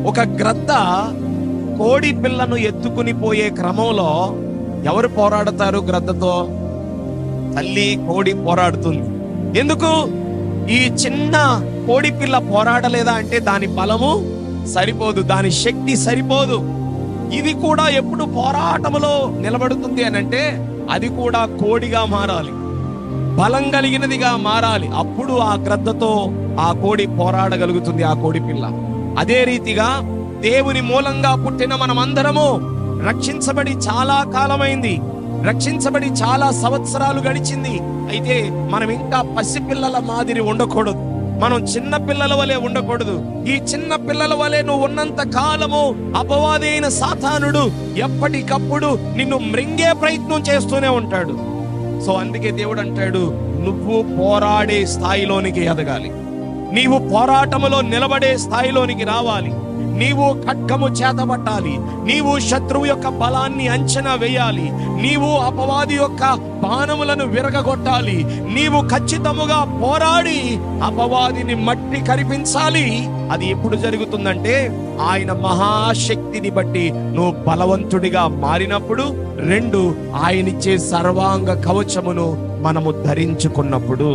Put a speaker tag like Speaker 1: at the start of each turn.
Speaker 1: ఒక గ్రద్ద కోడి పిల్లను ఎత్తుకుని పోయే క్రమంలో ఎవరు పోరాడతారు గ్రద్దతో? తల్లి కోడి పోరాడుతుంది. ఎందుకు? ఈ చిన్న కోడి పిల్ల పోరాడలేదా అంటే దాని బలము సరిపోదు, దాని శక్తి సరిపోదు. ఇది కూడా ఎప్పుడు పోరాటములో నిలబడుతుంది అని అంటే అది కూడా కోడిగా మారాలి, బలం కలిగినదిగా మారాలి. అప్పుడు ఆ గ్రద్దతో ఆ కోడి పోరాడగలుగుతుంది, ఆ కోడి పిల్ల. అదే రీతిగా దేవుని మూలంగా పుట్టిన మనమందరము రక్షించబడి చాలా కాలమైంది, రక్షించబడి చాలా సంవత్సరాలు గడిచింది. అయితే మనం ఇంకా పసిపిల్లల మాదిరి ఉండకూడదు, మనం చిన్న పిల్లల వలె ఉండకూడదు. ఈ చిన్న పిల్లల వలె నువ్వు ఉన్నంత కాలము అపవాది అయిన సాతానుడు ఎప్పటికప్పుడు నిన్ను మృంగే ప్రయత్నం చేస్తూనే ఉంటాడు. సో అందుకే దేవుడు అంటాడు, నువ్వు పోరాడే స్థాయిలోనికి ఎదగాలి, నీవు పోరాటములో నిలబడే స్థాయిలోనికి రావాలి, నీవు ఖడ్గము చేతబట్టాలి, నీవు శత్రువు యొక్క బలాన్ని అంచనా వేయాలి, నీవు అపవాది యొక్క బాణములను విరగగొట్టాలి, నీవు ఖచ్చితముగా పోరాడి అపవాదిని మట్టి కరిపించాలి. అది ఎప్పుడు జరుగుతుందంటే ఆయన మహాశక్తిని బట్టి నువ్వు బలవంతుడిగా మారినప్పుడు, రెండు ఆయనిచ్చే సర్వాంగ కవచమును మనము ధరించుకున్నప్పుడు.